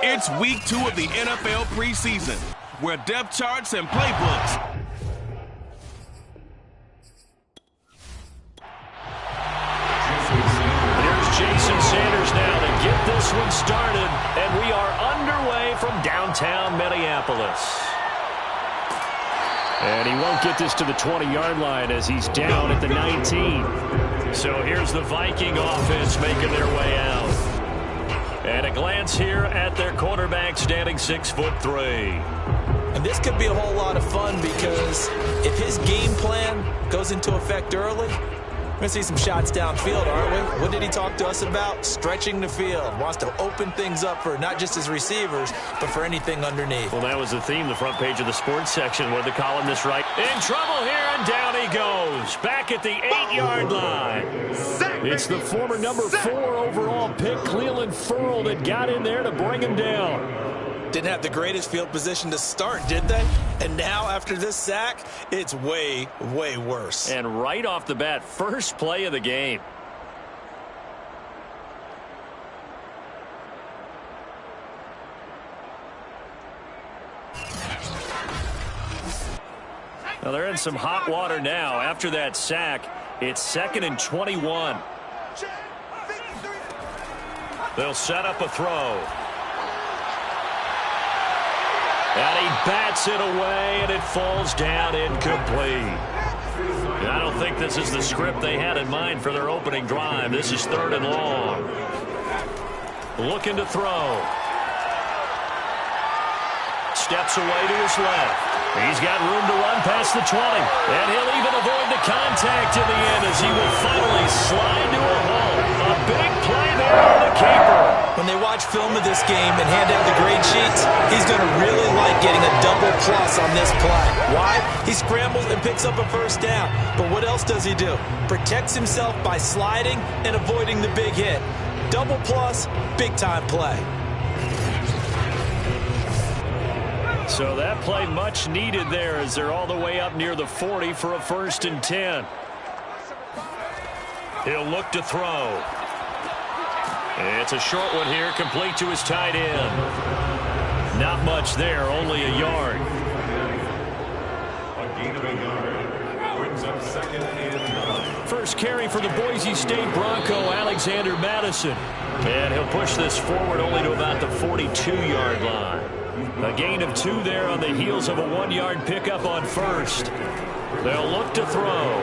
It's week 2 of the NFL preseason, where depth charts and playbooks Here's Jason Sanders now to get this one started, and we are underway from downtown Minneapolis. And he won't get this to the 20-yard line as he's down at the 19. So here's the Viking offense making their way out. And a glance here at their quarterback standing 6'3". And this could be a whole lot of fun because if his game plan goes into effect early, we're going to see some shots downfield, aren't we? What did he talk to us about? Stretching the field. Wants to open things up for not just his receivers, but for anything underneath. Well, that was the theme, the front page of the sports section, where the columnist write, in trouble here, and down he goes. Back at the 8-yard line. It's the former number 4 overall pick, Clelin Ferrell, that got in there to bring him down. Didn't have the greatest field position to start, did they? And now, after this sack, it's way, way worse. And right off the bat, first play of the game. Now they're in some hot water now. After that sack, it's 2nd and 21. They'll set up a throw. And he bats it away, and it falls down incomplete. I don't think this is the script they had in mind for their opening drive. This is 3rd and long. Looking to throw. Steps away to his left. He's got room to run past the 20. And he'll even avoid the contact in the end as he will finally slide to a halt. A big play there for the keeper. When they watch film of this game and hand out the grade sheets, he's going to really like getting a double plus on this play. Why? He scrambles and picks up a first down. But what else does he do? Protects himself by sliding and avoiding the big hit. Double plus, big-time play. So that play much needed there as they're all the way up near the 40 for a 1st and 10. He'll look to throw. It's a short one here, complete to his tight end. Not much there, only a yard. A gain of a yard brings up 2nd and 9. First carry for the Boise State Bronco, Alexander Madison. And he'll push this forward only to about the 42-yard line. A gain of 2 there on the heels of a 1-yard pickup on first. They'll look to throw.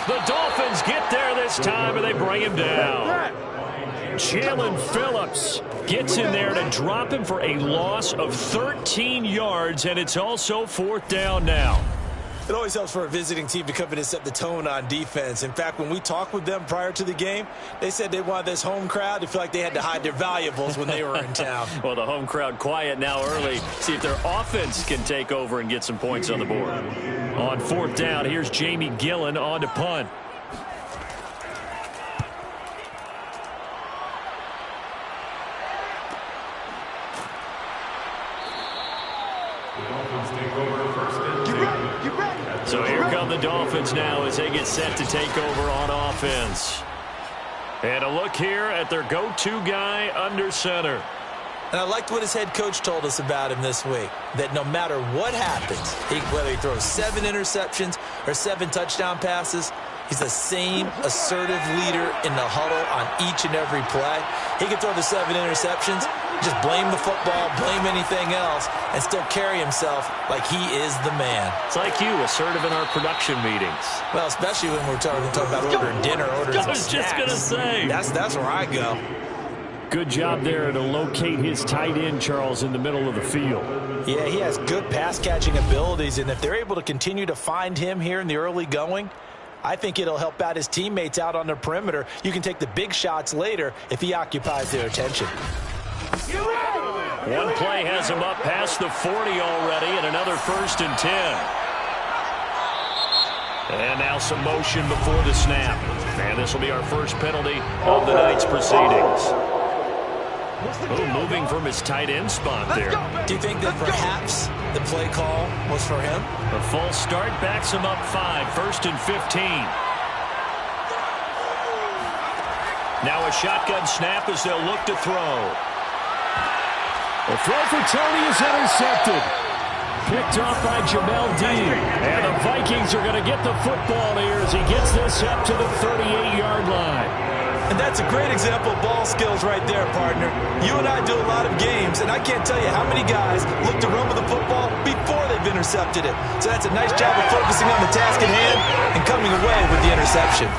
The Dolphins get there this time, and they bring him down. Jalen Phillips gets in there to drop him for a loss of 13 yards, and it's also 4th down now. It always helps for a visiting team to come in and set the tone on defense. In fact, when we talked with them prior to the game, they said they wanted this home crowd to feel like they had to hide their valuables when they were in town. Well, the home crowd quiet now early. See if their offense can take over and get some points on the board. On 4th down, here's Jamie Gillen on to punt. So here come the Dolphins now as they get set to take over on offense. And a look here at their go-to guy under center. And I liked what his head coach told us about him this week, that no matter what happens, whether he throws 7 interceptions or 7 touchdown passes, he's the same assertive leader in the huddle on each and every play. He can throw the 7 interceptions, just blame the football, blame anything else, and still carry himself like he is the man. It's like you, assertive in our production meetings. Well, especially when we're talking about ordering dinner, ordering some snacks. I was just going to say. That's where I go. Good job there to locate his tight end, Charles, in the middle of the field. Yeah, he has good pass-catching abilities, and if they're able to continue to find him here in the early going, I think it'll help out his teammates out on the perimeter. You can take the big shots later if he occupies their attention. One play has him up past the 40 already, and another 1st and 10. And now some motion before the snap. And this will be our first penalty of the night's proceedings. Moving from his tight end spot there. Do you think that perhaps the play call was for him? A false start backs him up 5, 1st and 15. Now a shotgun snap as they'll look to throw. The throw for Tony is intercepted. Picked off by Jamel Dean. And the Vikings are going to get the football here as he gets this up to the 38-yard line. And that's a great example of ball skills right there, partner. You and I do a lot of games, and I can't tell you how many guys look to run with the football before they've intercepted it. So that's a nice job of focusing on the task at hand and coming away with the interception.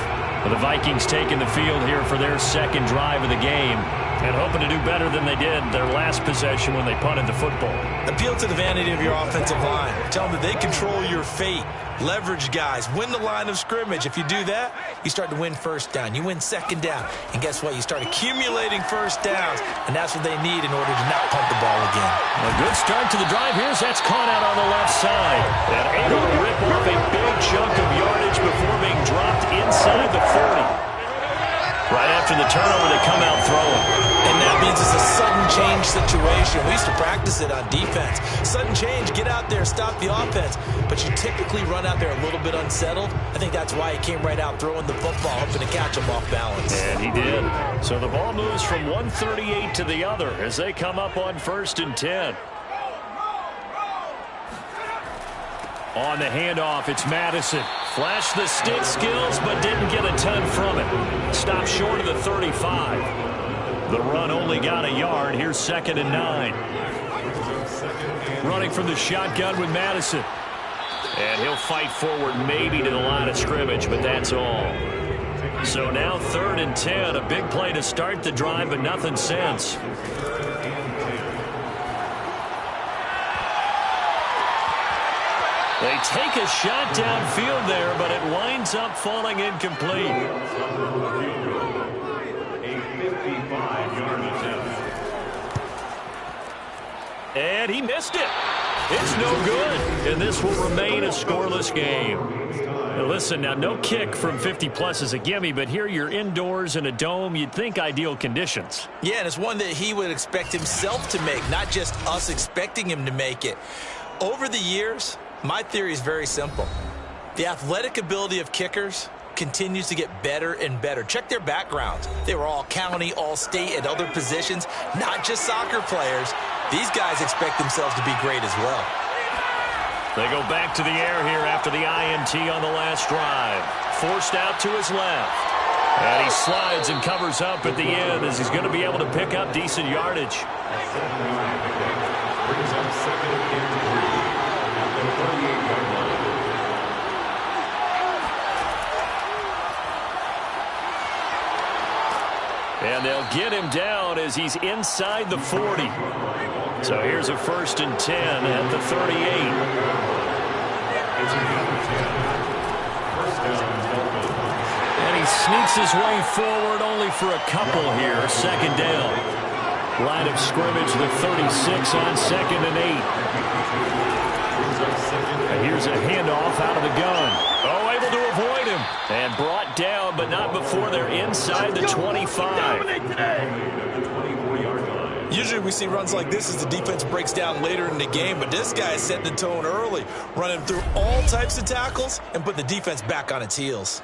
Well, the Vikings taking the field here for their second drive of the game and hoping to do better than they did their last possession when they punted the football. Appeal to the vanity of your offensive line. Tell them that they control your fate. Leverage guys. Win the line of scrimmage. If you do that, you start to win first down. You win second down. And guess what? You start accumulating first downs. And that's what they need in order to not punt the ball again. A good start to the drive. Here's that's caught out on the left side. And able to rip off a big chunk of yardage before being dropped inside the 40. Right after the turnover, they come out throwing. And that means it's a sudden change situation. We used to practice it on defense. Sudden change, get out there, stop the offense. But you typically run out there a little bit unsettled. I think that's why he came right out throwing the football, hoping to catch him off balance. And he did. So the ball moves from 138 to the other as they come up on 1st and 10. On the handoff, it's Madison. Flashed the stick skills, but didn't get a ton from it. Stopped short of the 35. The run only got a yard. Here's 2nd and 9. Running from the shotgun with Madison. And he'll fight forward maybe to the line of scrimmage, but that's all. So now 3rd and 10. A big play to start the drive, but nothing since. They take a shot downfield there, but it winds up falling incomplete. And he missed it. It's no good, and this will remain a scoreless game. Now listen, now no kick from 50-plus is a gimme, but here you're indoors in a dome. You'd think ideal conditions. Yeah, and it's one that he would expect himself to make, not just us expecting him to make it. Over the years, my theory is very simple. The athletic ability of kickers continues to get better and better. Check their backgrounds. They were all county, all state, at other positions, not just soccer players. These guys expect themselves to be great as well. They go back to the air here after the INT on the last drive. Forced out to his left. And he slides and covers up at the end as he's going to be able to pick up decent yardage. And they'll get him down as he's inside the 40. So here's a 1st and 10 at the 38. And he sneaks his way forward only for a couple here. 2nd down. Line of scrimmage, the 36 on 2nd and 8. And here's a handoff out of the gun. Oh, able to avoid him. And brought down, but not before they're inside the 25. Usually we see runs like this as the defense breaks down later in the game, but this guy is setting the tone early, running through all types of tackles and putting the defense back on its heels.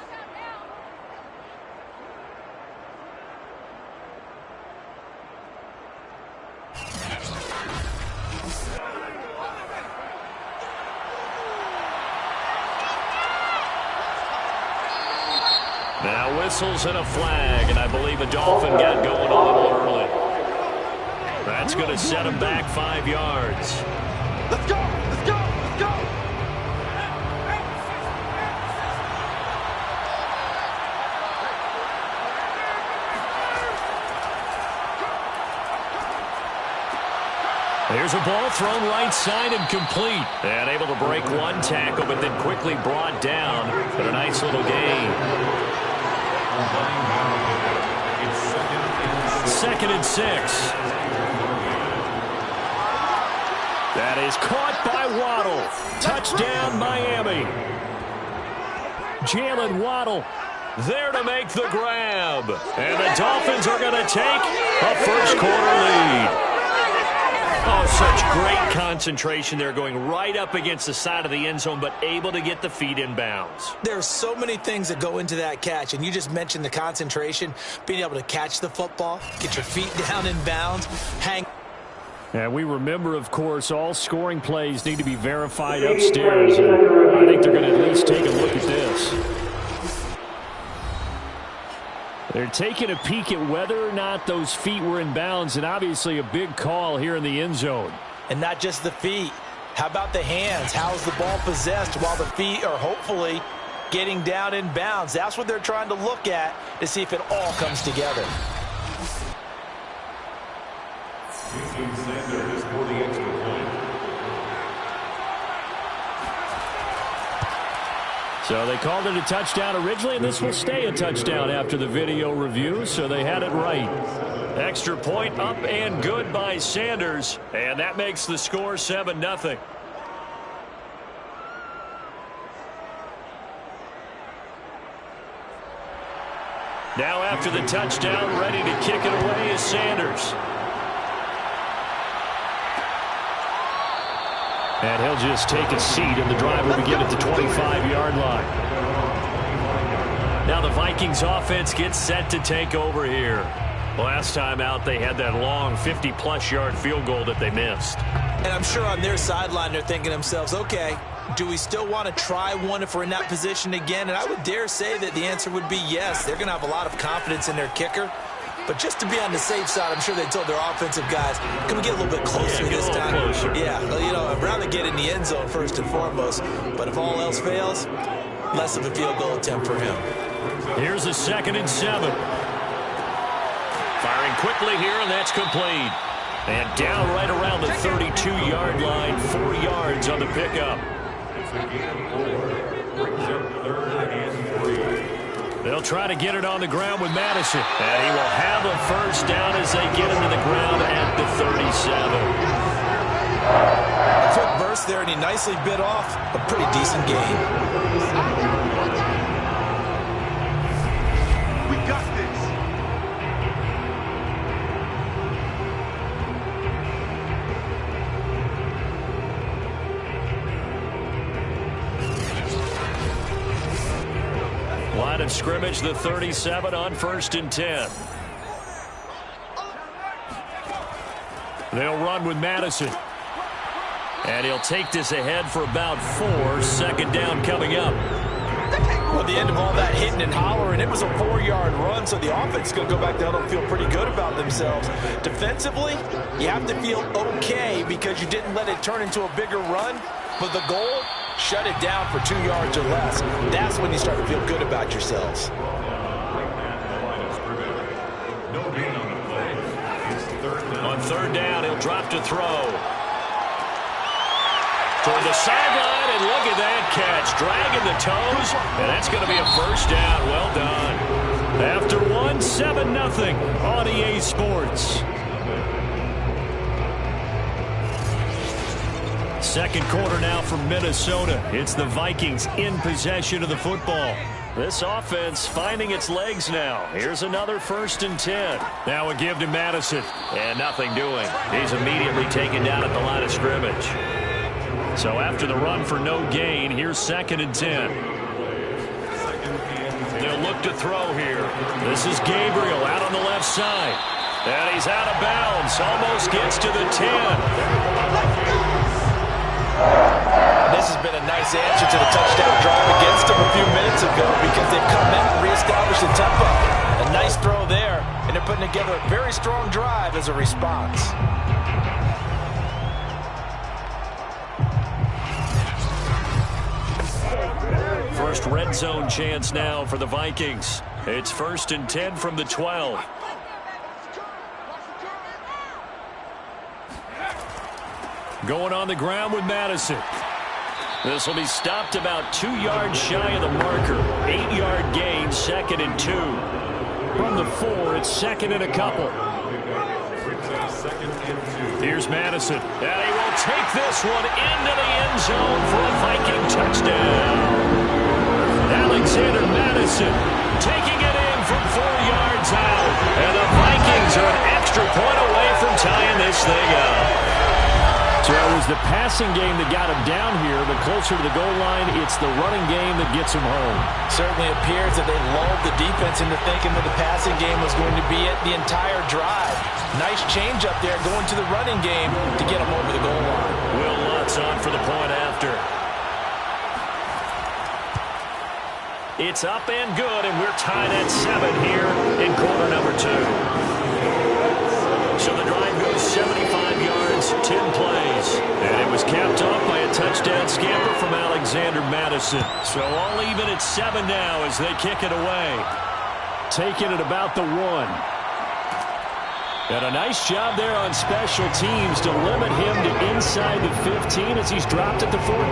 Now whistles and a flag, and I believe a Dolphin got going a little early. That's going to set him back 5 yards. Let's go! Let's go! Let's go! There's a ball thrown right side and complete. And able to break one tackle, but then quickly brought down. But a nice little gain. 2nd and 6. That is caught by Waddle. Touchdown, Miami. Jalen Waddle there to make the grab. And the Dolphins are going to take a first quarter lead. Oh, such great concentration there, going right up against the side of the end zone, but able to get the feet in bounds. There's so many things that go into that catch, and you just mentioned the concentration, being able to catch the football, get your feet down in bounds, hang. And we remember, of course, all scoring plays need to be verified upstairs. And I think they're going to at least take a look at this. They're taking a peek at whether or not those feet were in bounds, and obviously a big call here in the end zone. And not just the feet. How about the hands? How's the ball possessed while the feet are hopefully getting down in bounds? That's what they're trying to look at to see if it all comes together. Sanders for the extra point. So they called it a touchdown originally, and this will stay a touchdown after the video review, so they had it right. Extra point up and good by Sanders, and that makes the score 7-0. Now after the touchdown, ready to kick it away is Sanders. And he'll just take a seat, and the drive will begin at the 25-yard line. Now the Vikings offense gets set to take over here. Last time out, they had that long 50-plus yard field goal that they missed. And I'm sure on their sideline they're thinking to themselves, okay, do we still want to try one if we're in that position again? And I would dare say that the answer would be yes. They're going to have a lot of confidence in their kicker. But just to be on the safe side, I'm sure they told their offensive guys, can we get a little bit closer this time? Yeah, well, you know, I'd rather get in the end zone first and foremost. But if all else fails, less of a field goal attempt for him. Here's a 2nd and 7. Firing quickly here, and that's complete. And down right around the 32-yard line, 4 yards on the pickup. They'll try to get it on the ground with Madison. And he will have a first down as they get him to the ground at the 37. Quick burst there, and he nicely bit off a pretty decent gain. We got this. Line of scrimmage, the 37 on 1st and 10. They'll run with Madison. And he'll take this ahead for about 4. 2nd down coming up. Well, at the end of all that hitting and hollering, it was a 4-yard run, so the offense is going to go back down and feel pretty good about themselves. Defensively, you have to feel okay because you didn't let it turn into a bigger run, but the goal, shut it down for 2 yards or less. That's when you start to feel good about yourselves. On 3rd down, he'll drop to throw. Toward the sideline, and look at that catch. Dragging the toes, and that's going to be a first down. Well done. After 1, 7-0 on EA Sports. 2nd quarter now from Minnesota. It's the Vikings in possession of the football. This offense finding its legs now. Here's another 1st and 10. Now a give to Madison. And nothing doing. He's immediately taken down at the line of scrimmage. So after the run for no gain, here's 2nd and 10. They'll look to throw here. This is Gabriel out on the left side. And he's out of bounds. Almost gets to the 10. This has been a nice answer to the touchdown drive against them a few minutes ago because they've come back and reestablished the tempo. A nice throw there, and they're putting together a very strong drive as a response. First red zone chance now for the Vikings. It's 1st and 10 from the 12. Going on the ground with Madison. This will be stopped about 2 yards shy of the marker. 8-yard gain, 2nd and 2. From the 4, it's 2nd and a couple. Here's Madison. And he will take this one into the end zone for a Viking touchdown. Alexander Madison taking it in from 4 yards out. And the Vikings are an extra point away from tying this thing up. So it was the passing game that got him down here. The closer to the goal line, it's the running game that gets him home. Certainly appears that they lulled the defense into thinking that the passing game was going to be it the entire drive. Nice change up there going to the running game to get him over the goal line. Will Lutz on for the point after. It's up and good, and we're tied at 7 here in quarter number 2. So the drive goes 75 yards, 10 plays. And it was capped off by a touchdown scamper from Alexander Mattison. So all even at 7 now as they kick it away. Taking it about the 1. And a nice job there on special teams to limit him to inside the 15 as he's dropped at the 14.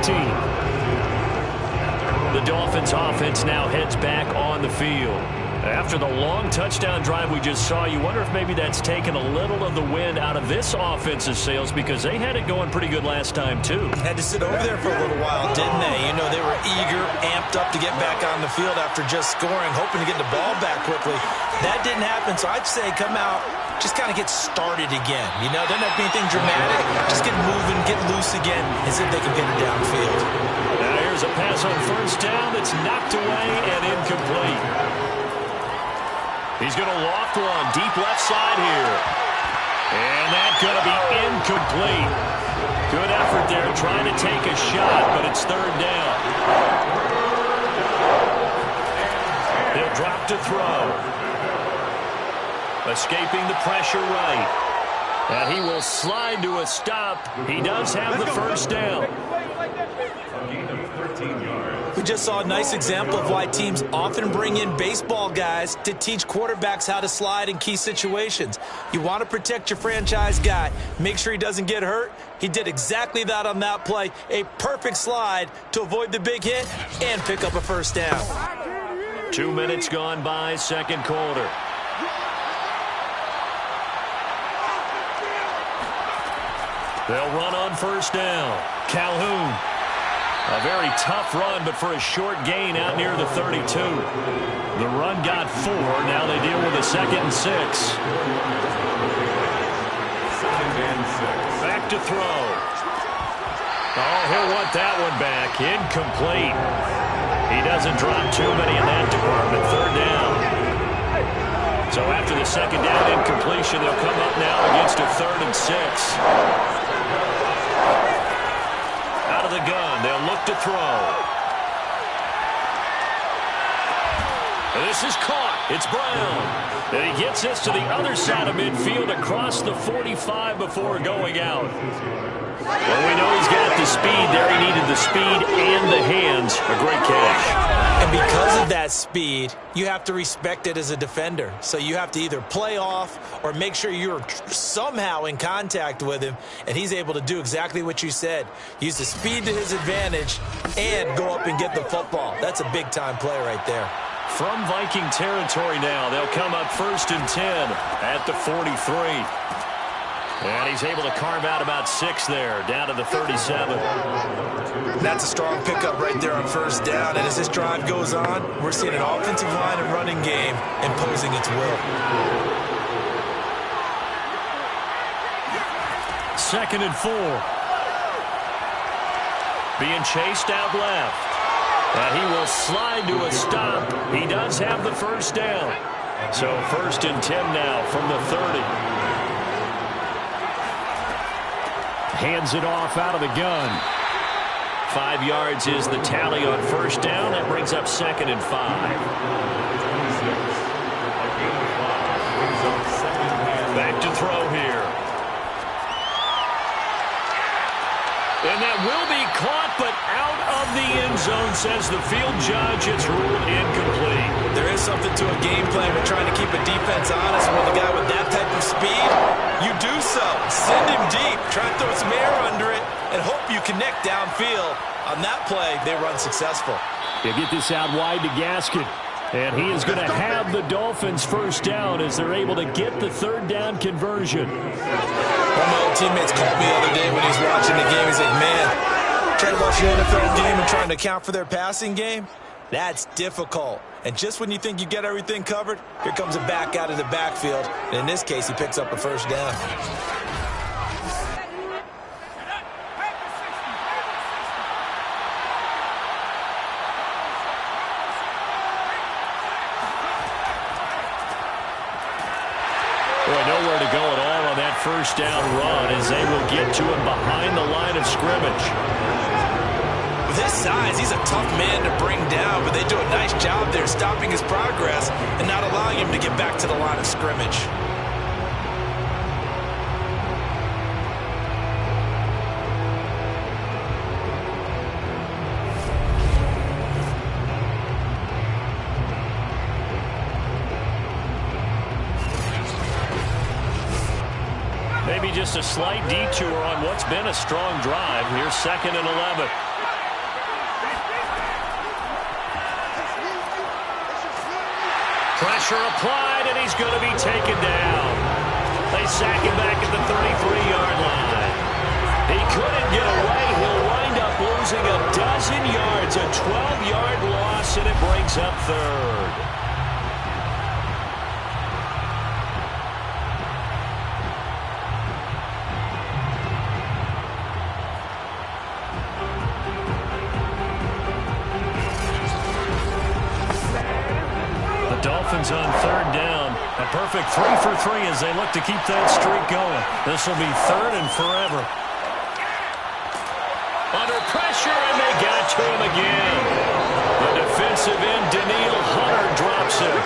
The Dolphins offense now heads back on the field. After the long touchdown drive we just saw, you wonder if maybe that's taken a little of the wind out of this offense's sails because they had it going pretty good last time, too. Had to sit over there for a little while, didn't they? You know, they were eager, amped up to get back on the field after just scoring, hoping to get the ball back quickly. That didn't happen, so I'd say come out, just kind of get started again. You know, doesn't have to be anything dramatic. Just get moving, get loose again, and see if they can get it downfield. Now here's a pass on first down that's knocked away and incomplete. He's going to loft one deep left side here. And that's going to be incomplete. Good effort there trying to take a shot, but it's third down. They'll drop to throw. Escaping the pressure right. And he will slide to a stop. He does have the first down. We just saw a nice example of why teams often bring in baseball guys to teach quarterbacks how to slide in key situations. You want to protect your franchise guy. Make sure he doesn't get hurt. He did exactly that on that play. A perfect slide to avoid the big hit and pick up a first down. 2 minutes gone by, second quarter. They'll run on first down. Calhoun. A very tough run, but for a short gain out near the 32. The run got 4. Now they deal with a 2nd and 6. Back to throw. Oh, he'll want that one back. Incomplete. He doesn't drop too many in that department. Third down. So after the second down incompletion, they'll come up now against a 3rd and 6. Out of the gun, they'll look to throw. This is caught. It's Brown. And he gets this to the other side of midfield across the 45 before going out. Well, we know he's got the speed there. He needed the speed and the hands. A great catch. And because of that speed, you have to respect it as a defender. So you have to either play off or make sure you're somehow in contact with him, and he's able to do exactly what you said. Use the speed to his advantage and go up and get the football. That's a big-time play right there. From Viking territory now, they'll come up 1st and 10 at the 43. And he's able to carve out about 6 there, down to the 37. That's a strong pickup right there on first down. And as this drive goes on, we're seeing an offensive line and running game imposing its will. 2nd and 4. Being chased out left. And he will slide to a stop. He does have the first down. So 1st and 10 now from the 30. Hands it off out of the gun. 5 yards is the tally on first down. That brings up 2nd and 5. Back to throw here. And that will be caught, but out of the end zone, says the field judge. It's ruled incomplete. There is something to a game plan with trying to keep a defense honest. With a guy with that type of speed, you do so. Send him deep. Try to throw some air under it and hope you connect downfield. On that play, they run successful. They get this out wide to Gaskin. And he is going to have the Dolphins first down as they're able to get the 3rd down conversion. One of my old teammates called me the other day when he was watching the game. He's like, man, trying to watch an NFL game and trying to account for their passing game, that's difficult. And just when you think you get everything covered, here comes a back out of the backfield. And in this case, he picks up a first down. to go at all on that first down run as they will get to him behind the line of scrimmage. With his size, he's a tough man to bring down, but they do a nice job there stopping his progress and not allowing him to get back to the line of scrimmage. Maybe just a slight detour on what's been a strong drive. Here's 2nd and 11. Pressure applied, and he's going to be taken down. They sack him back at the 33-yard line. He couldn't get away. He'll wind up losing a dozen yards, a 12-yard loss, and it brings up 3rd. Dolphins on 3rd down. A perfect 3 for 3 as they look to keep that streak going. This will be 3rd and forever. Under pressure, and they got to him again. The defensive end, Danielle Hunter, drops him.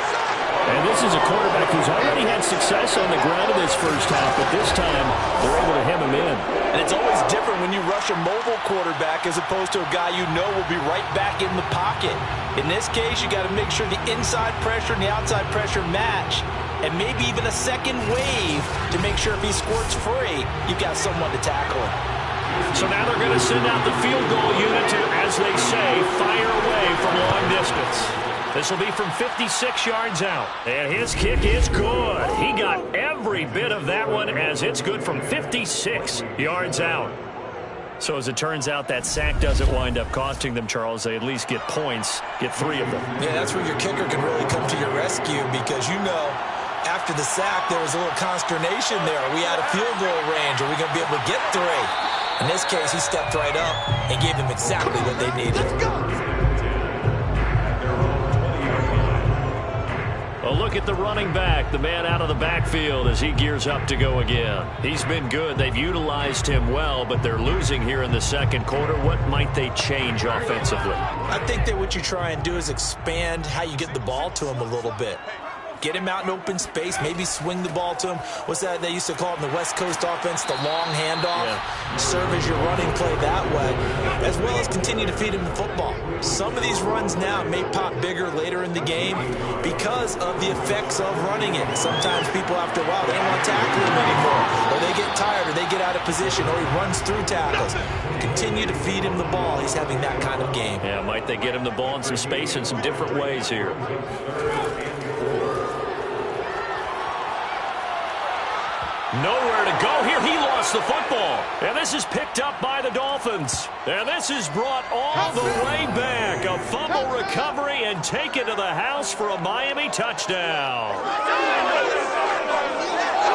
And this is a quarterback who's already had success on the ground in this first half, but this time they're able to hem him in. And it's always different when you rush a mobile quarterback as opposed to a guy you know will be right back in the pocket. In this case, you got to make sure the inside pressure and the outside pressure match, and maybe even a second wave to make sure if he squirts free, you've got someone to tackle him. So now they're going to send out the field goal unit to, as they say, fire away from long distance. This will be from 56 yards out. And his kick is good. He got every bit of that one as it's good from 56 yards out. So as it turns out, that sack doesn't wind up costing them, Charles. They at least get points, get 3 of them. Yeah, that's where your kicker can really come to your rescue because, you know, after the sack, there was a little consternation there. Are we out of field goal range? Are we going to be able to get 3? In this case, he stepped right up and gave them exactly what they needed. Let's go! A look at the running back, the man out of the backfield as he gears up to go again. He's been good. They've utilized him well, but they're losing here in the second quarter. What might they change offensively? I think that what you try and do is expand how you get the ball to him a little bit. Get him out in open space, maybe swing the ball to him. What's that they used to call it in the West Coast offense, the long handoff? Yeah. Serve as your running play that way, as well as continue to feed him the football. Some of these runs now may pop bigger later in the game because of the effects of running it. Sometimes people, after a while, they don't want to tackle him anymore, or they get tired, or they get out of position, or he runs through tackles. Continue to feed him the ball. He's having that kind of game. Yeah, might they get him the ball in some space in some different ways here. Nowhere to go here. He lost the football. And this is picked up by the Dolphins. And this is brought all the way back. A fumble recovery and taken to the house for a Miami touchdown.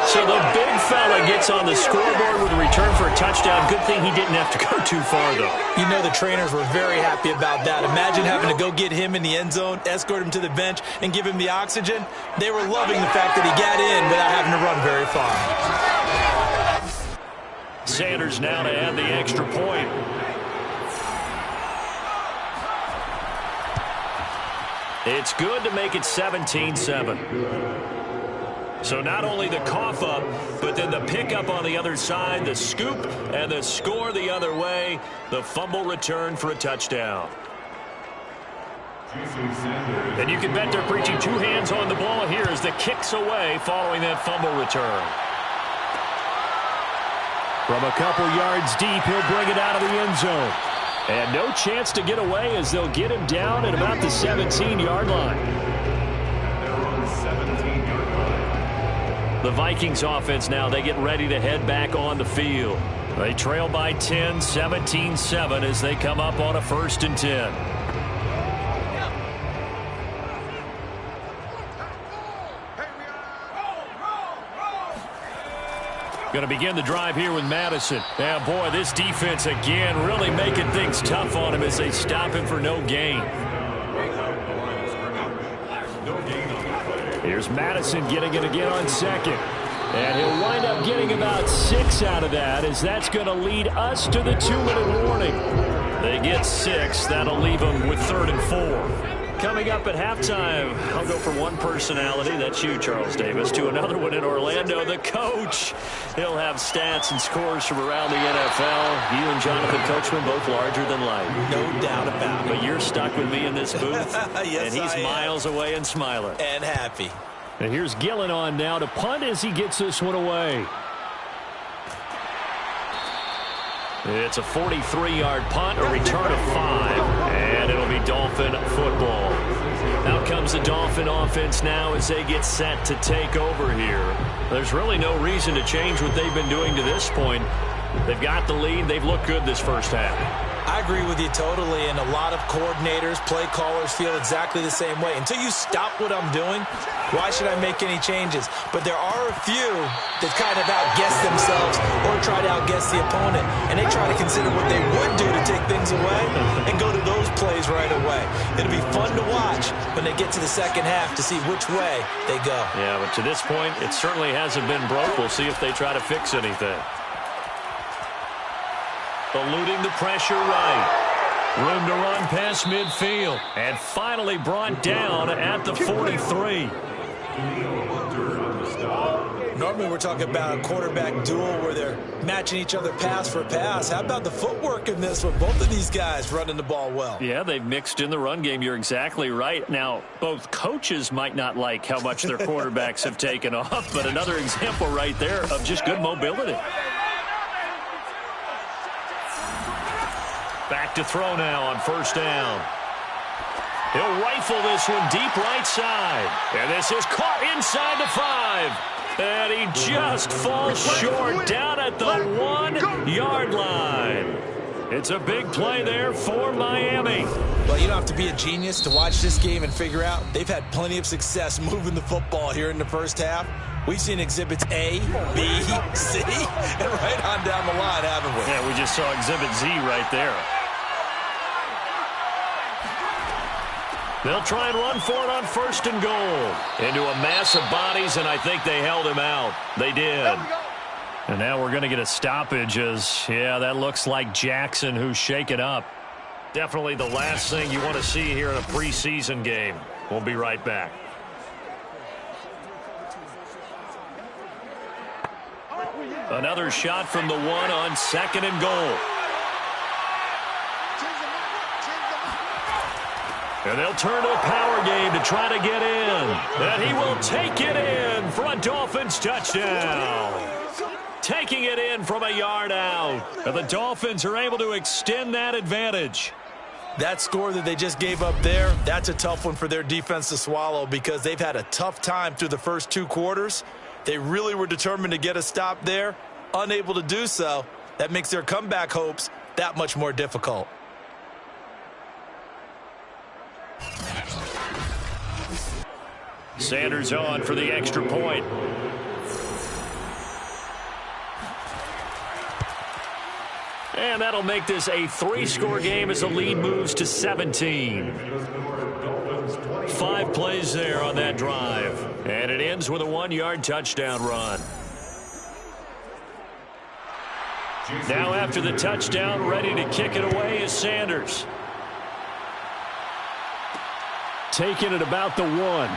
So the big fella gets on the scoreboard with a return for a touchdown. Good thing he didn't have to go too far, though. You know the trainers were very happy about that. Imagine having to go get him in the end zone, escort him to the bench, and give him the oxygen. They were loving the fact that he got in without having to run very far. Sanders now to add the extra point. It's good to make it 17-7. So not only the cough up, but then the pickup on the other side, the scoop, and the score the other way. The fumble return for a touchdown. And you can bet they're preaching 2 hands on the ball here as the kick's away following that fumble return. From a couple yards deep, he'll bring it out of the end zone. And no chance to get away as they'll get him down at about the 17-yard line. The Vikings offense now, they get ready to head back on the field. They trail by 10, 17-7 as they come up on a 1st and 10. Going to begin the drive here with Madison. Yeah, boy, this defense again really making things tough on him as they stop him for no gain. Here's Madison getting it again on 2nd. And he'll wind up getting about 6 out of that, as that's going to lead us to the 2-minute warning. They get 6. That'll leave them with 3rd and 4. Coming up at halftime, I'll go from one personality, that's you, Charles Davis, to another one in Orlando, the coach. He'll have stats and scores from around the NFL. You and Jonathan Coachman, both larger than life. No doubt about it. But you're stuck with me in this booth, yes, and he's miles away and smiling. And happy. And here's Gillen on now to punt as he gets this one away. It's a 43-yard punt, a return of 5, and it'll be Dolphin football. Out comes the Dolphin offense now as they get set to take over here. There's really no reason to change what they've been doing to this point. They've got the lead. They've looked good this first half. I agree with you totally, and a lot of coordinators, play callers feel exactly the same way. Until you stop what I'm doing, why should I make any changes? But there are a few that kind of outguess themselves or try to outguess the opponent, and they try to consider what they would do to take things away and go to those plays right away. It'll be fun to watch when they get to the second half to see which way they go. Yeah, but to this point, it certainly hasn't been broke. We'll see if they try to fix anything. Eluding the pressure right. Room to run past midfield. And finally brought down at the 43. Normally we're talking about a quarterback duel where they're matching each other pass for pass. How about the footwork in this with both of these guys running the ball well? Yeah, they've mixed in the run game. You're exactly right. Now, both coaches might not like how much their quarterbacks have taken off, but another example right there of just good mobility. Back to throw now on first down. He'll rifle this one deep right side. And this is caught inside the 5. And he just falls short down at the 1-yard line. It's a big play there for Miami. Well, you don't have to be a genius to watch this game and figure out they've had plenty of success moving the football here in the first half. We've seen exhibits A, B, C, and right on down the line, haven't we? Yeah, we just saw exhibit Z right there. They'll try and run for it on first and goal. Into a mass of bodies, and I think they held him out. They did. And now we're going to get a stoppage as, yeah, that looks like Jackson who's shaken up. Definitely the last thing you want to see here in a preseason game. We'll be right back. Another shot from the 1 on second and goal. And they'll turn to a power game to try to get in. And he will take it in for a Dolphins touchdown. Taking it in from a yard out. And the Dolphins are able to extend that advantage. That score that they just gave up there, that's a tough one for their defense to swallow because they've had a tough time through the first 2 quarters. They really were determined to get a stop there. Unable to do so. That makes their comeback hopes that much more difficult. Sanders on for the extra point. And that'll make this a 3-score game as the lead moves to 17. 5 plays there on that drive. And it ends with a 1-yard touchdown run. Now after the touchdown, ready to kick it away is Sanders. Taking it about the 1.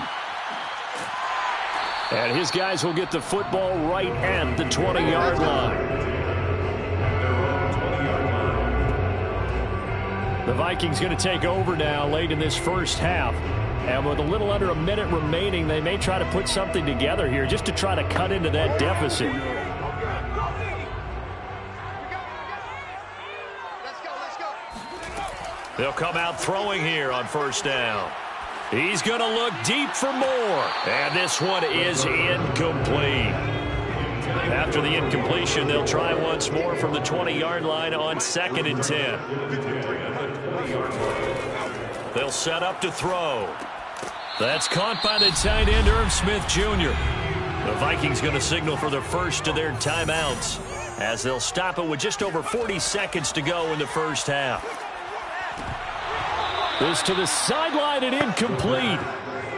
And his guys will get the football right at the 20-yard line. The Vikings going to take over now late in this first half. And with a little under a minute remaining, they may try to put something together here just to try to cut into that deficit. They'll come out throwing here on first down. He's going to look deep for more. And this one is incomplete. After the incompletion, they'll try once more from the 20-yard line on 2nd and 10. They'll set up to throw. That's caught by the tight end, Irv Smith Jr. The Vikings going to signal for the first of their timeouts as they'll stop it with just over 40 seconds to go in the first half. This to the sideline and incomplete.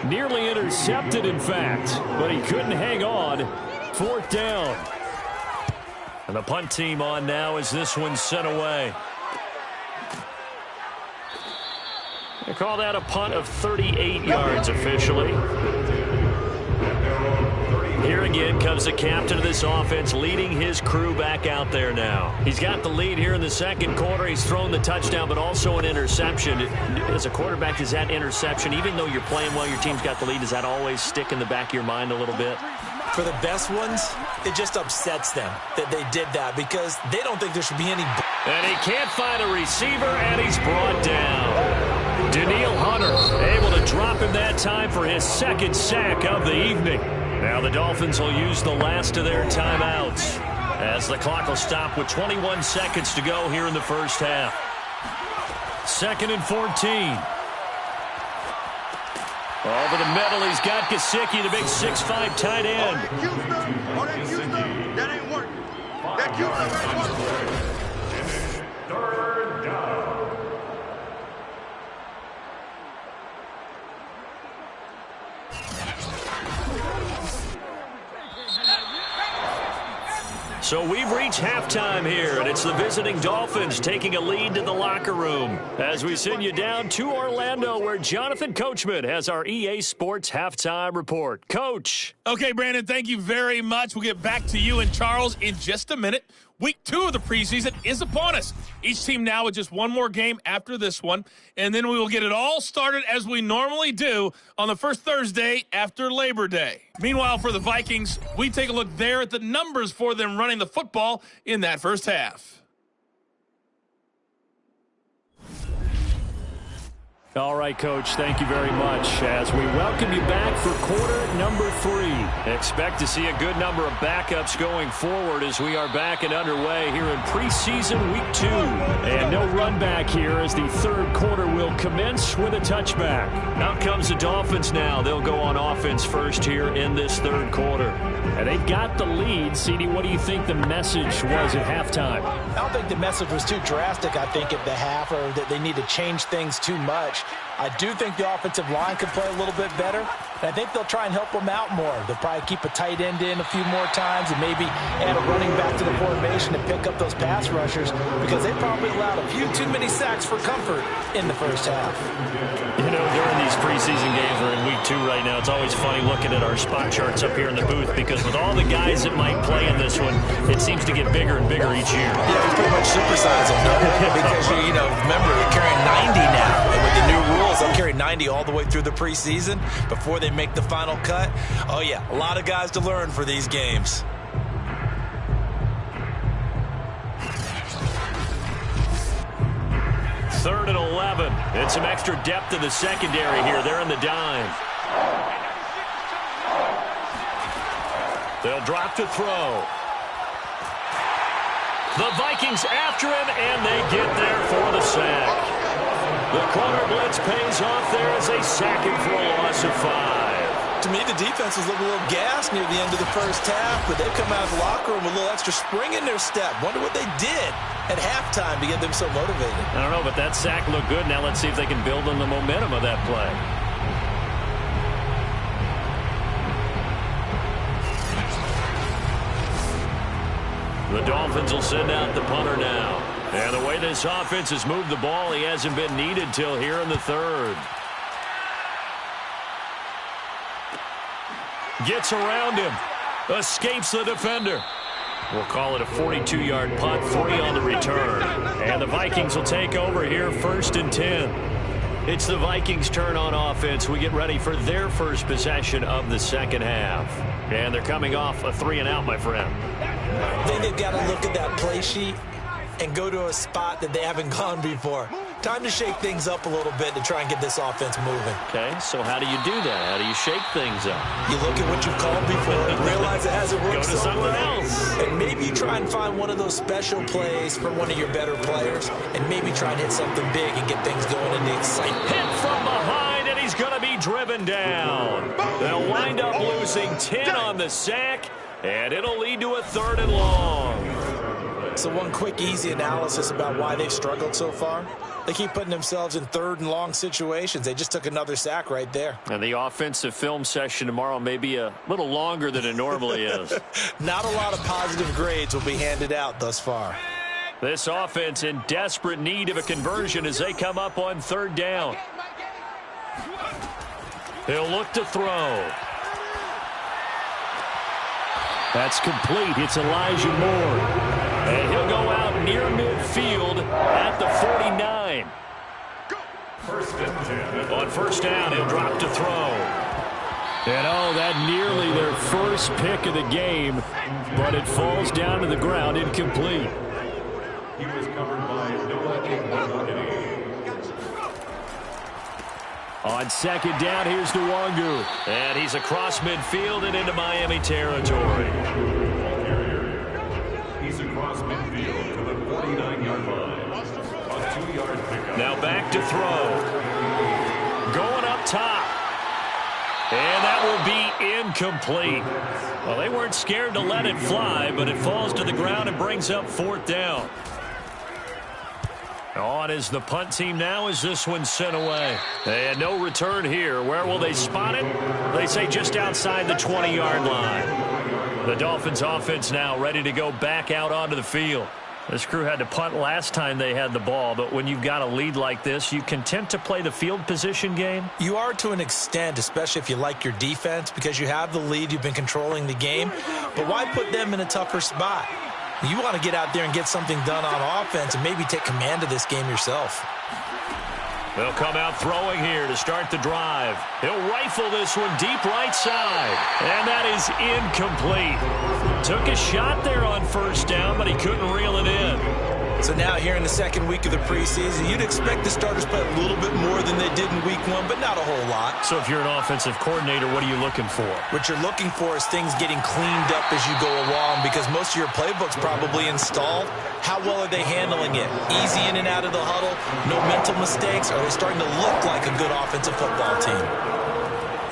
Nearly intercepted, in fact, but he couldn't hang on. 4th down. And the punt team on now as this one's sent away. They call that a punt of 38 yards officially. Here again comes the captain of this offense leading his crew back out there now. He's got the lead here in the second quarter. He's thrown the touchdown, but also an interception. As a quarterback, does that interception, even though you're playing well, your team's got the lead, does that always stick in the back of your mind a little bit? For the best ones, it just upsets them that they did that because they don't think there should be any. And he can't find a receiver, and he's brought down. Danielle Hunter able to drop him that time for his second sack of the evening. Now the Dolphins will use the last of their timeouts as the clock will stop with 21 seconds to go here in the first half. 2nd and 14. Over the middle, he's got Gesicki, the big 6'5" tight end. That ain't working. That ain't working. Third down. So we've reached halftime here, and it's the visiting Dolphins taking a lead to the locker room as we send you down to Orlando, where Jonathan Coachman has our EA Sports Halftime Report. Coach. Okay, Brandon, thank you very much. We'll get back to you and Charles in just a minute. Week 2 of the preseason is upon us. Each team now with just one more game after this one, and then we will get it all started as we normally do on the first Thursday after Labor Day. Meanwhile, for the Vikings, we take a look there at the numbers for them running the football in that first half. All right, Coach, thank you very much. As we welcome you back for quarter number 3. Expect to see a good number of backups going forward as we are back and underway here in preseason week 2. And no run back here as the third quarter will commence with a touchback. Out comes the Dolphins now. They'll go on offense first here in this third quarter. And they've got the lead. CD, what do you think the message was at halftime? I don't think the message was too drastic, I think, at the half, or that they need to change things too much. I do think the offensive line could play a little bit better, and I think they'll try and help them out more. They'll probably keep a tight end in a few more times and maybe add a running back to the formation to pick up those pass rushers because they probably allowed a few too many sacks for comfort in the first half. You know, during these preseason games, we're in week 2 right now, it's always funny looking at our spot charts up here in the booth because with all the guys that might play in this one, it seems to get bigger and bigger each year. Yeah, you pretty much supersize them, because you know, remember, you're carrying 90 now, and with the new rules, they'll carry 90 all the way through the preseason before they make the final cut. Oh, yeah, a lot of guys to learn for these games. Third and 11. And some extra depth in the secondary here. They're in the dime. They'll drop to throw. The Vikings after him, and they get there for the sack. The corner blitz pays off there as they sack him for a loss of 5. To me, the defense was looking a little gassed near the end of the first half, but they've come out of the locker room with a little extra spring in their step. Wonder what they did at halftime to get them so motivated. I don't know, but that sack looked good. Now let's see if they can build on the momentum of that play. The Dolphins will send out the punter now. And the way this offense has moved the ball, he hasn't been needed till here in the third. Gets around him. Escapes the defender. We'll call it a 42-yard punt, 40 on the return. And the Vikings will take over here, 1st and 10. It's the Vikings' turn on offense. We get ready for their first possession of the second half. And they're coming off a 3-and-out, my friend. I think they've got to look at that play sheet and go to a spot that they haven't gone before. Time to shake things up a little bit to try and get this offense moving. Okay, so how do you do that? How do you shake things up? You look at what you've called before and realize it hasn't worked. Go to something else. And maybe you try and find one of those special plays for one of your better players and maybe try and hit something big and get things going in the excitement. Hit from behind, and he's going to be driven down. They'll wind up losing 10 on the sack, and it'll lead to a 3rd and long. So one quick, easy analysis about why they've struggled so far. They keep putting themselves in third and long situations. They just took another sack right there. And the offensive film session tomorrow may be a little longer than it normally is. Not a lot of positive grades will be handed out thus far. This offense in desperate need of a conversion as they come up on third down. He'll look to throw. That's complete. It's Elijah Moore. And he'll go out near midfield at the 49. On first down, he'll drop to throw. And that nearly their first pick of the game, but it falls down to the ground incomplete. He was covered by Noah Igbenogany. On second down, here's Nwangu. And he's across midfield and into Miami territory. He's across midfield to the 49-yard line. A 2-yard pickup. Now back to throw. Going up top. And that will be incomplete. Well, they weren't scared to let it fly, but it falls to the ground and brings up fourth down. On is the punt team now as this one's sent away. And no return here. Where will they spot it? They say just outside the 20-yard line. The Dolphins offense now ready to go back out onto the field. This crew had to punt last time they had the ball, but when you've got a lead like this, you content to play the field position game? You are to an extent, especially if you like your defense, because you have the lead, you've been controlling the game. But why put them in a tougher spot? You want to get out there and get something done on offense and maybe take command of this game yourself. They'll come out throwing here to start the drive. He'll rifle this one deep right side. And that is incomplete. Took a shot there on first down, but he couldn't reel it in. So now here in the second week of the preseason, you'd expect the starters play a little bit more than they did in week one, but not a whole lot. So if you're an offensive coordinator, what are you looking for? What you're looking for is things getting cleaned up as you go along, because most of your playbook's probably installed. How well are they handling it? Easy in and out of the huddle? No mental mistakes? Are they starting to look like a good offensive football team?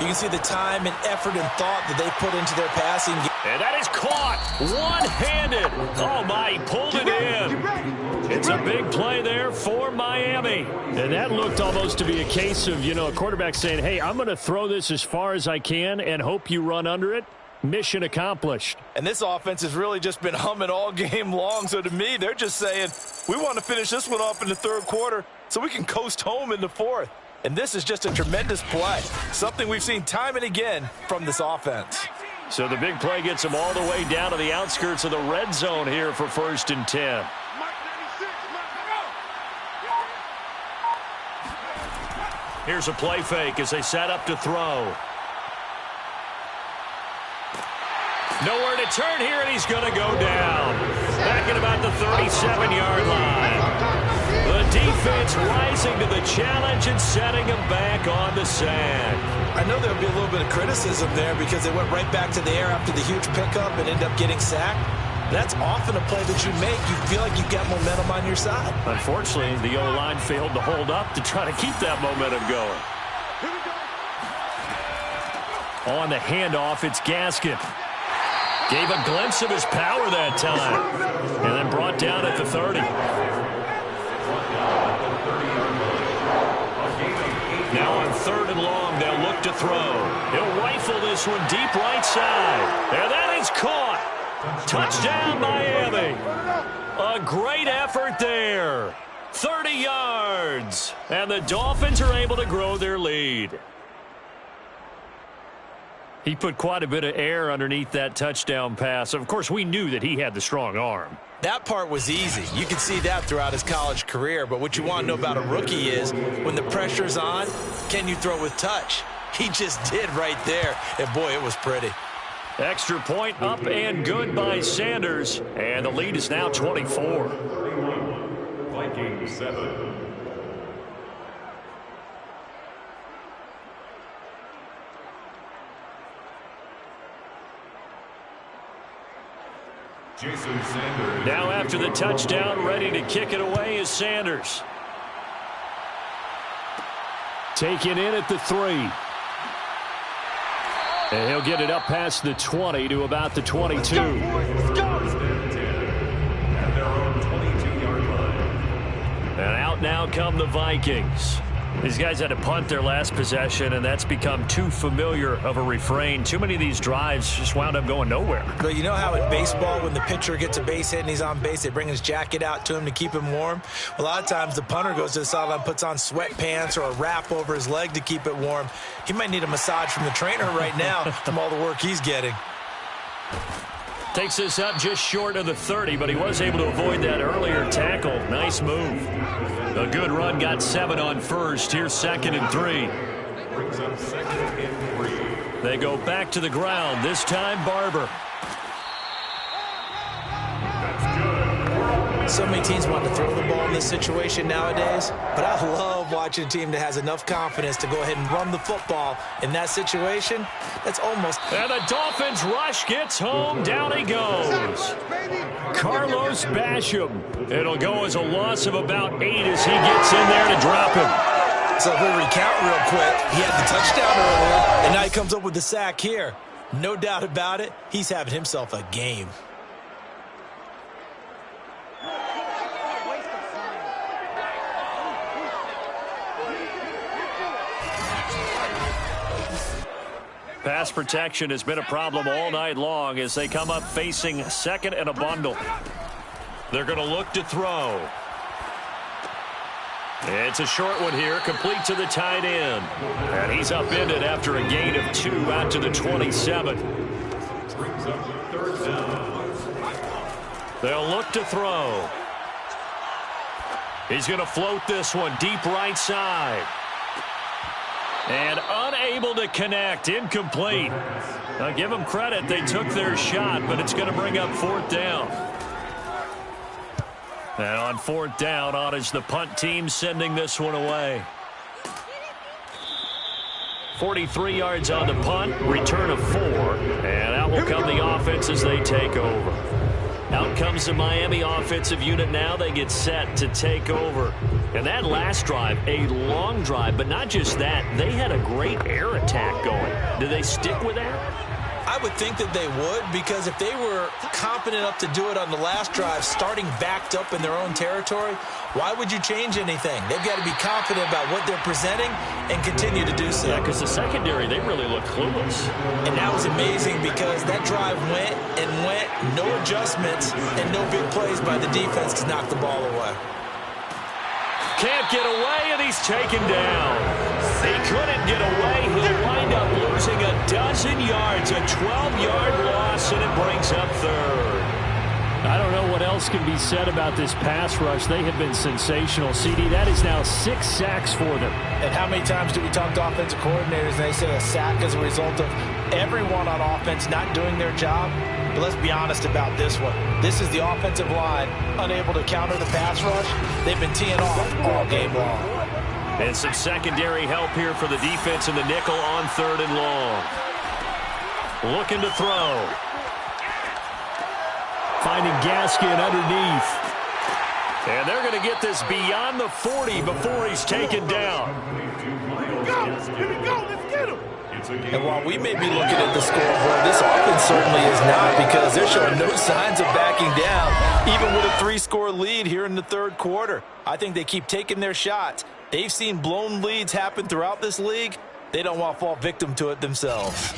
You can see the time and effort and thought that they put into their passing game. And that is caught one-handed. Oh, my, he pulled it in. It's a big play there for Miami. And that looked almost to be a case of, a quarterback saying, hey, I'm going to throw this as far as I can and hope you run under it. Mission accomplished. And this offense has really just been humming all game long. So to me, they're just saying, we want to finish this one off in the third quarter so we can coast home in the fourth. And this is just a tremendous play, something we've seen time and again from this offense. So the big play gets them all the way down to the outskirts of the red zone here for 1st and 10. Here's a play fake as they set up to throw. Nowhere to turn here, and he's going to go down. Back at about the 37-yard line. The defense rising to the challenge and setting him back on the sack. I know there'll be a little bit of criticism there because they went right back to the air after the huge pickup and end up getting sacked. That's often a play that you make. You feel like you've got momentum on your side. Unfortunately, the O-line failed to hold up to try to keep that momentum going. On the handoff, it's Gaskin. Gave a glimpse of his power that time. And then brought down at the 30. Now on 3rd and long, they'll look to throw. He'll rifle this one deep right side. And that is caught. Touchdown, Miami. A great effort there. 30 yards. And the Dolphins are able to grow their lead. He put quite a bit of air underneath that touchdown pass. Of course, we knew that he had the strong arm. That part was easy. You can see that throughout his college career. But what you want to know about a rookie is when the pressure's on, can you throw with touch? He just did right there. And, boy, it was pretty. Extra point up and good by Sanders. And the lead is now 24. Vikings 7. Jason Sanders. Now after the touchdown, ready to kick it away is Sanders. Taken in at the 3. And he'll get it up past the 20 to about the 22. Let's go. And they're And out now come the Vikings. These guys had to punt their last possession, and that's become too familiar of a refrain. Too many of these drives just wound up going nowhere. But you know how in baseball, when the pitcher gets a base hit and he's on base, they bring his jacket out to him to keep him warm? A lot of times the punter goes to the sideline, puts on sweatpants or a wrap over his leg to keep it warm. He might need a massage from the trainer right now from all the work he's getting. Takes this up just short of the 30, but he was able to avoid that earlier tackle. Nice move. A good run, got 7 on first. Here's 2nd and 3. Brings up 2nd and 3. They go back to the ground. This time, Barber. So many teams want to throw the ball in this situation nowadays, but I love watching a team that has enough confidence to go ahead and run the football in that situation. That's almost... And the Dolphins rush gets home. Down he goes. Carlos Basham. It'll go as a loss of about 8 as he gets in there to drop him. So we'll recount real quick. He had the touchdown earlier, and now he comes up with the sack here. No doubt about it, he's having himself a game. Pass protection has been a problem all night long as they come up facing 2nd and a bundle. They're going to look to throw. It's a short one here, complete to the tight end. And he's upended after a gain of 2 out to the 27. They'll look to throw. He's going to float this one deep right side. And unable to connect, incomplete. Now give them credit, they took their shot, but it's going to bring up 4th down. And on 4th down, on is the punt team sending this one away. 43 yards on the punt, return of 4, and out will come the offense as they take over. Out comes the Miami offensive unit now. They get set to take over. And that last drive, a long drive, but not just that. They had a great air attack going. Do they stick with that? I would think that they would, because if they were confident enough to do it on the last drive, starting backed up in their own territory, why would you change anything? They've got to be confident about what they're presenting and continue to do so. Yeah, because the secondary, they really look clueless. And that was amazing because that drive went and went, no adjustments, and no big plays by the defense to knock the ball away. Can't get away, and he's taken down. He couldn't get away. He'll wind up losing a dozen yards, a 12-yard loss, and it brings up 3rd. I don't know what else can be said about this pass rush. They have been sensational. CD, that is now 6 sacks for them. And how many times do we talk to offensive coordinators and they say a sack is a result of everyone on offense not doing their job? But let's be honest about this one. This is the offensive line unable to counter the pass rush. They've been teeing off all game long. And some secondary help here for the defense in the nickel on 3rd and long. Looking to throw. Finding Gaskin underneath. And they're going to get this beyond the 40 before he's taken down. Here we go. Let's get him. And while we may be looking at the scoreboard, this offense certainly is not, because they're showing no signs of backing down, even with a 3-score lead here in the 3rd quarter. I think they keep taking their shots. They've seen blown leads happen throughout this league. They don't want to fall victim to it themselves.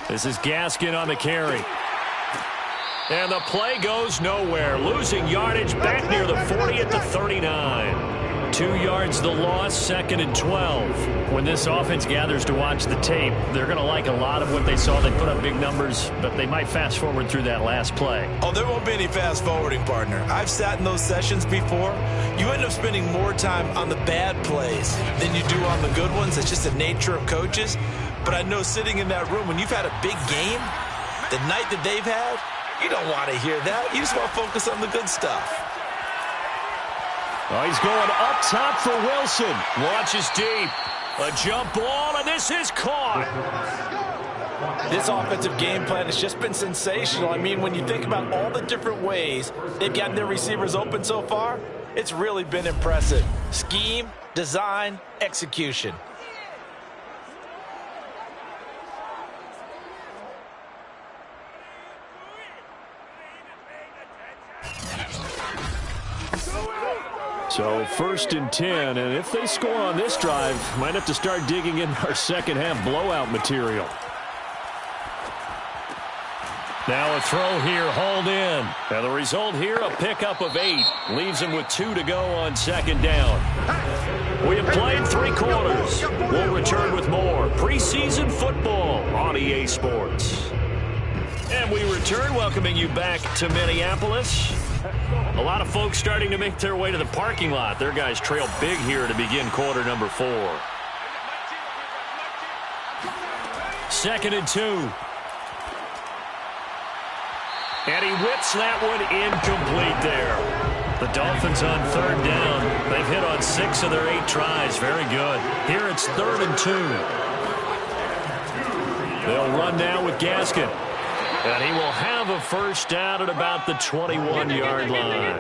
This is Gaskin on the carry. And the play goes nowhere. Losing yardage back near the 40 at the 39. 2 yards the loss, 2nd and 12. When this offense gathers to watch the tape, they're going to like a lot of what they saw. They put up big numbers, but they might fast forward through that last play. Oh, there won't be any fast forwarding, partner. I've sat in those sessions before. You end up spending more time on the bad plays than you do on the good ones. It's just the nature of coaches. But I know sitting in that room, when you've had a big game, the night that they've had, you don't want to hear that. You just want to focus on the good stuff. Oh, he's going up top for Wilson. Launches deep. A jump ball, and this is caught. This offensive game plan has just been sensational. I mean, when you think about all the different ways they've gotten their receivers open so far, it's really been impressive. Scheme, design, execution. So 1st and 10, and if they score on this drive, might have to start digging in our second half blowout material. Now a throw here, hauled in. And the result here, a pickup of 8. Leaves him with 2 to go on 2nd down. We have played 3 quarters. We'll return with more preseason football on EA Sports. And we return, welcoming you back to Minneapolis. A lot of folks starting to make their way to the parking lot. Their guys trail big here to begin quarter number 4. 2nd and 2. And he whips that one incomplete there. The Dolphins on 3rd down. They've hit on 6 of their 8 tries. Very good. Here it's 3rd and 2. They'll run now with Gaskin. And he will have a first down at about the 21-yard line.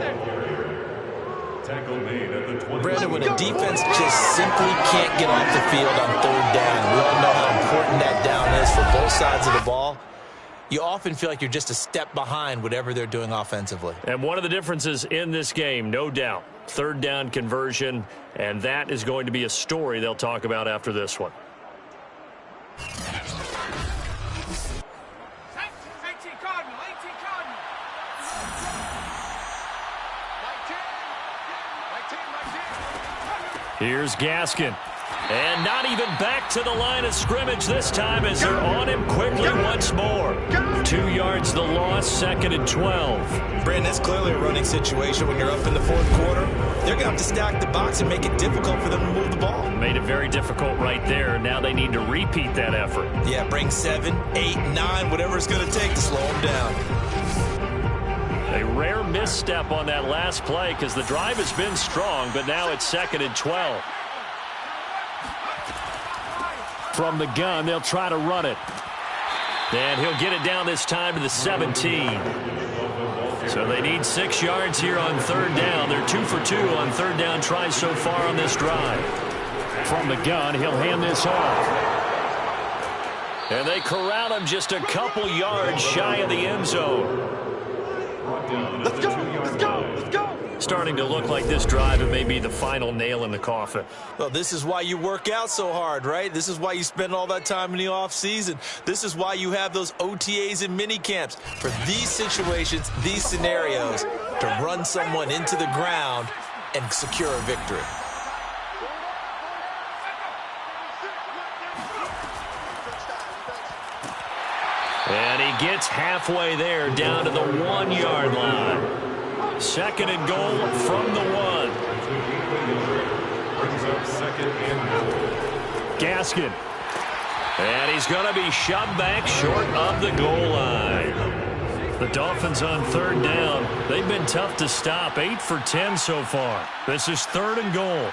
Brandon, when a defense just simply can't get off the field on 3rd down, we all know how important that down is for both sides of the ball. You often feel like you're just a step behind whatever they're doing offensively. And one of the differences in this game, no doubt, 3rd down conversion, and that is going to be a story they'll talk about after this one. Here's Gaskin. And not even back to the line of scrimmage this time as they're on him quickly once more. 2 yards the loss, 2nd and 12. Brandon, it's clearly a running situation when you're up in the 4th quarter. They're going to have to stack the box and make it difficult for them to move the ball. Made it very difficult right there. Now they need to repeat that effort. Yeah, bring 7, 8, 9, whatever it's going to take to slow them down. A rare misstep on that last play because the drive has been strong, but now it's 2nd and 12. From the gun, they'll try to run it. And he'll get it down this time to the 17. So they need 6 yards here on 3rd down. They're 2 for 2 on 3rd down tries so far on this drive. From the gun, he'll hand this off. And they corral him just a couple yards shy of the end zone. Let's go, let's go, let's go. Starting to look like this drive, it may be the final nail in the coffin. Well, this is why you work out so hard, right? This is why you spend all that time in the offseason. This is why you have those OTAs and mini camps. For these situations, these scenarios, to run someone into the ground and secure a victory. And he gets halfway there, down to the 1-yard line. 2nd and goal from the 1. Gaskin. And he's going to be shoved back short of the goal line. The Dolphins on 3rd down. They've been tough to stop. 8 for 10 so far. This is 3rd and goal.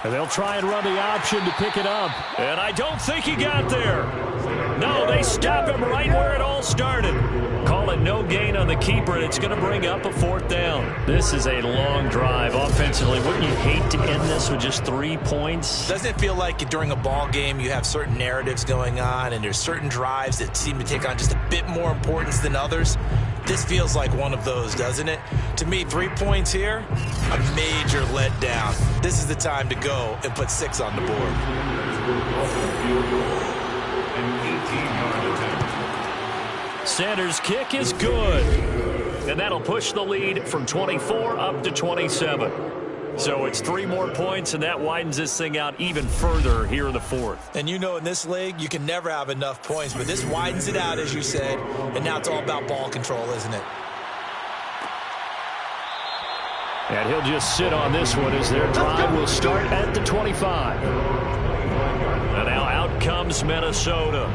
And they'll try and run the option to pick it up. And I don't think he got there. No, they stop him right where it all started. Call it no gain on the keeper, and it's going to bring up a 4th down. This is a long drive offensively. Wouldn't you hate to end this with just 3 points? Doesn't it feel like during a ball game you have certain narratives going on and there's certain drives that seem to take on just a bit more importance than others? This feels like one of those, doesn't it? To me, 3 points here, a major letdown. This is the time to go and put 6 on the board. Sanders' kick is good. And that'll push the lead from 24 up to 27. So it's 3 more points, and that widens this thing out even further here in the 4th. And you know in this league, you can never have enough points, but this widens it out, as you said, and now it's all about ball control, isn't it? And he'll just sit on this one as their drive will start at the 25. And now out comes Minnesota.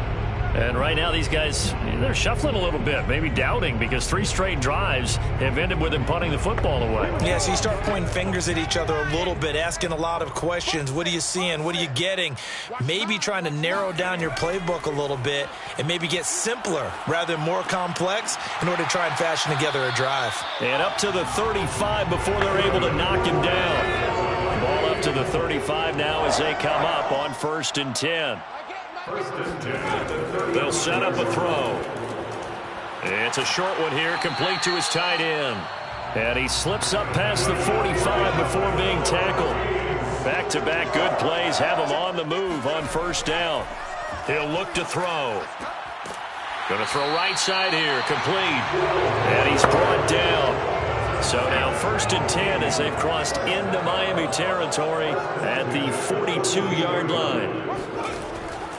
And right now these guys, they're shuffling a little bit, maybe doubting, because 3 straight drives have ended with them punting the football away. Yeah, so you start pointing fingers at each other a little bit, asking a lot of questions. What are you seeing? What are you getting? Maybe trying to narrow down your playbook a little bit and maybe get simpler rather than more complex in order to try and fashion together a drive. And up to the 35 before they're able to knock him down. Ball up to the 35 now as they come up on 1st and 10. They'll set up a throw. It's a short one here, complete to his tight end. And he slips up past the 45 before being tackled. Back-to-back good plays have him on the move on first down. He'll look to throw. Going to throw right side here, complete. And he's brought down. So now 1st and 10 as they've crossed into Miami territory at the 42-yard line.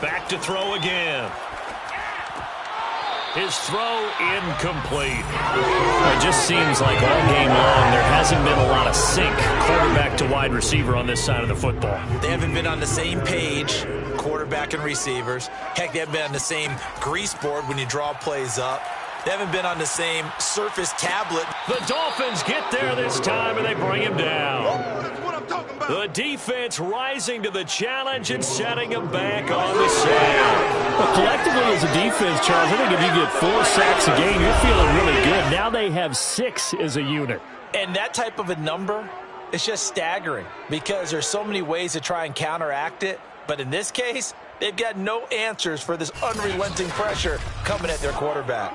Back to throw again. His throw incomplete. It just seems like all game long there hasn't been a lot of sync quarterback to wide receiver on this side of the football. They haven't been on the same page, quarterback and receivers. Heck, they haven't been on the same grease board when you draw plays up. They haven't been on the same Surface tablet. The Dolphins get there this time, and they bring him down. The defense rising to the challenge and setting him back on the sack. Well, collectively as a defense, Charles, I think if you get 4 sacks a game, you're feeling really good. Now they have 6 as a unit. And that type of a number is just staggering because there's so many ways to try and counteract it. But in this case, they've got no answers for this unrelenting pressure coming at their quarterback.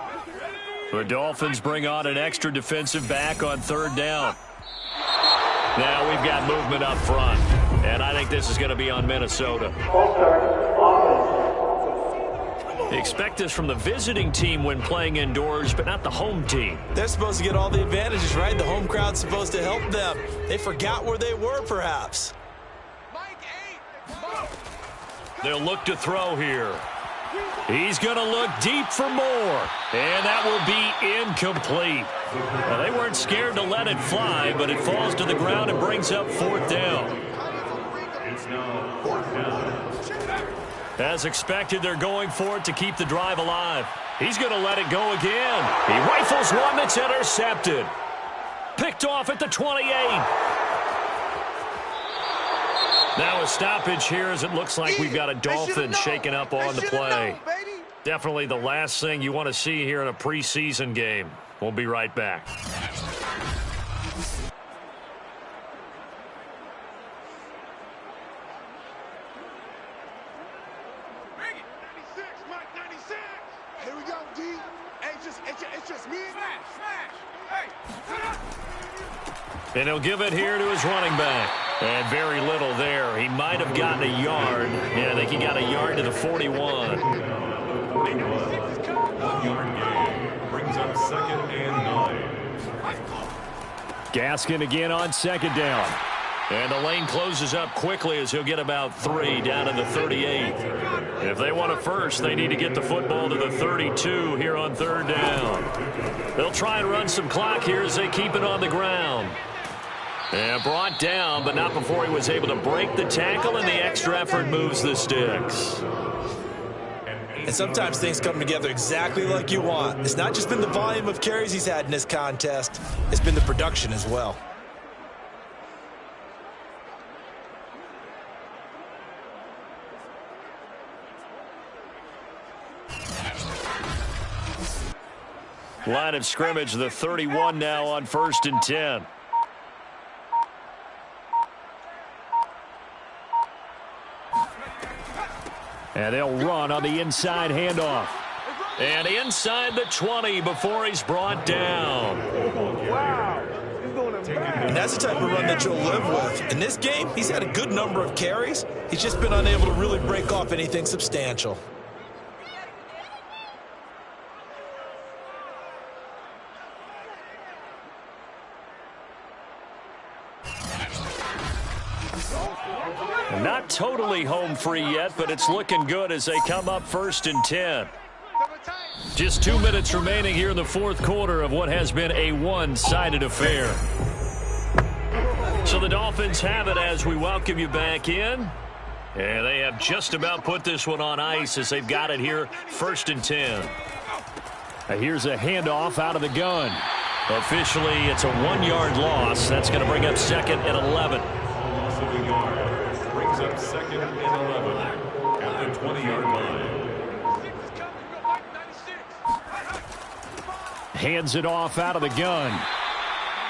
The Dolphins bring on an extra defensive back on 3rd down. Now we've got movement up front, and I think this is going to be on Minnesota. They expect this from the visiting team when playing indoors, but not the home team. They're supposed to get all the advantages, right? The home crowd's supposed to help them. They forgot where they were, perhaps. They'll look to throw here. He's going to look deep for more, and that will be incomplete. Well, they weren't scared to let it fly, but it falls to the ground and brings up 4th down. It's now 4th down. As expected, they're going for it to keep the drive alive. He's going to let it go again. He rifles one that's intercepted. Picked off at the 28. Now a stoppage here as it looks like we've got a Dolphin shaking up on the play. Definitely the last thing you want to see here in a preseason game. We'll be right back. Here we go, D. It's just me. And he'll give it here to his running back. And very little there. He might have gotten a yard. Yeah, I think he got a yard to the 41. 1-yard gain brings up 2nd and 9. Gaskin again on 2nd down. And the lane closes up quickly as he'll get about 3 down to the 38. If they want a first, they need to get the football to the 32 here on 3rd down. They'll try and run some clock here as they keep it on the ground. And brought down, but not before he was able to break the tackle, and the extra effort moves the sticks. And sometimes things come together exactly like you want. It's not just been the volume of carries he's had in this contest. It's been the production as well. Line of scrimmage, the 31 now on 1st and 10. And they'll run on the inside handoff. And inside the 20 before he's brought down. And that's the type of run that you'll live with. In this game, he's had a good number of carries. He's just been unable to really break off anything substantial. Not totally home free yet, but it's looking good as they come up 1st and 10. Just 2 minutes remaining here in the 4th quarter of what has been a one-sided affair. So the Dolphins have it as we welcome you back in. And they have just about put this one on ice as they've got it here 1st and 10. Here's a handoff out of the gun. Officially, it's a 1-yard loss. That's going to bring up 2nd and 11. Loss of a yard brings up 2nd and 11 at the 20-yard line. Hands it off out of the gun.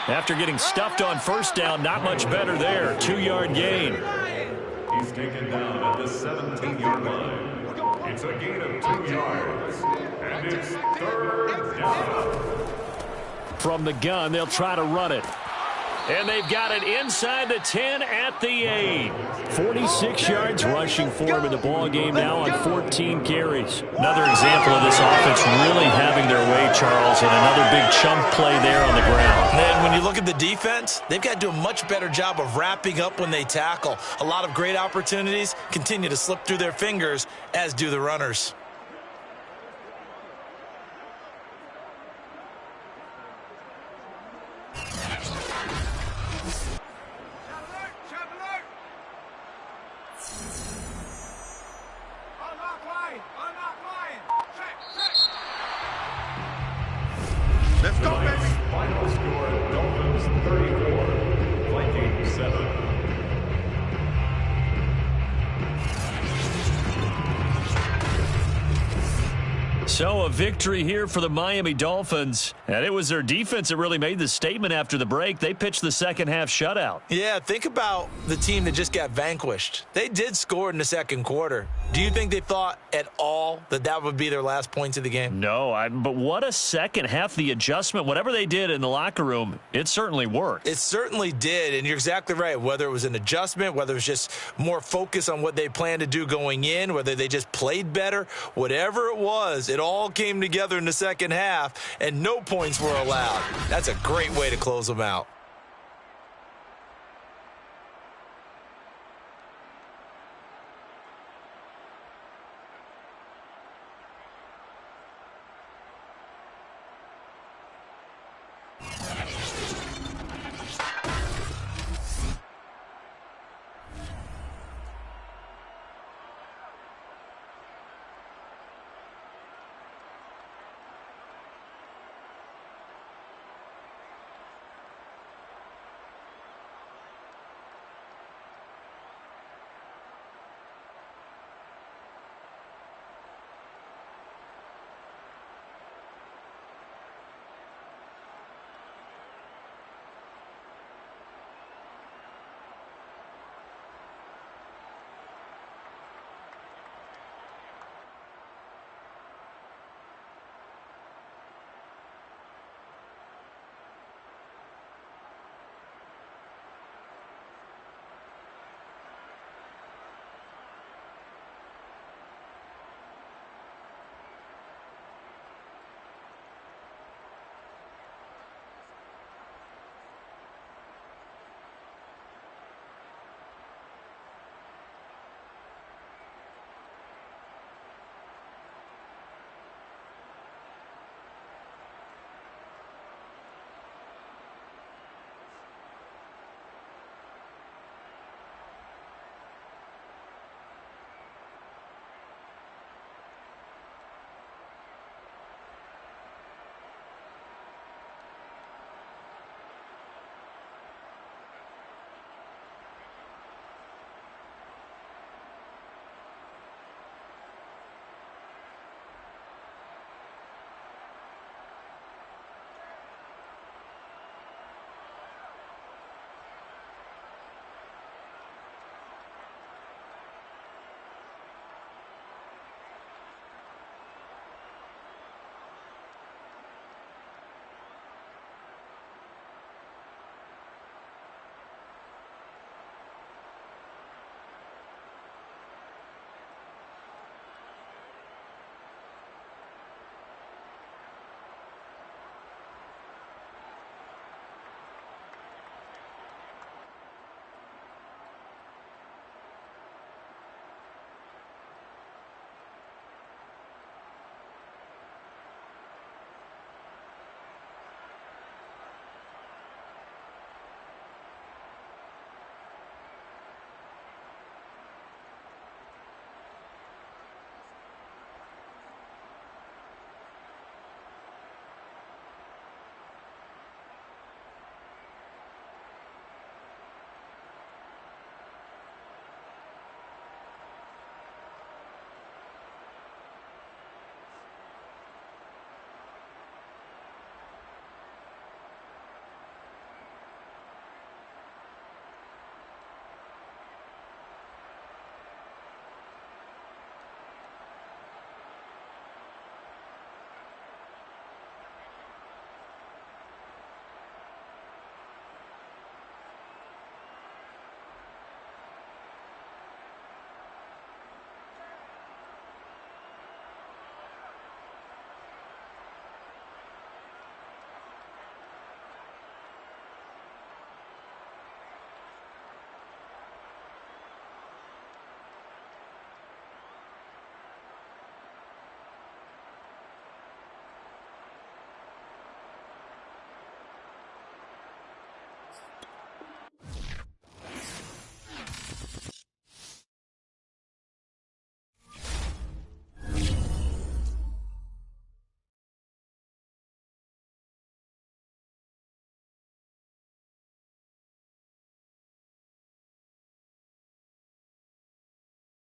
After getting stuffed on 1st down, not much better there. 2-yard gain. He's taken down at the 17-yard line. It's a gain of 2 yards. And it's 3rd down. From the gun, they'll try to run it. And they've got it inside the 10 at the 8. 46 yards rushing for him in the ball game now on 14 carries. Another example of this offense really having their way, Charles, and another big chunk play there on the ground. And when you look at the defense, they've got to do a much better job of wrapping up when they tackle. A lot of great opportunities continue to slip through their fingers, as do the runners. Let's go, baby. Final score, Dolphins 34, Vikings 7. So a victory here for the Miami Dolphins. And it was their defense that really made the statement after the break. They pitched the second half shutout. Yeah, think about the team that just got vanquished. They did score in the second quarter. Do you think they thought at all that that would be their last points of the game? No, but what a second half. The adjustment, whatever they did in the locker room, it certainly worked. It certainly did, and you're exactly right. Whether it was an adjustment, whether it was just more focus on what they planned to do going in, whether they just played better, whatever it was, it all came together in the second half, and no points were allowed. That's a great way to close them out.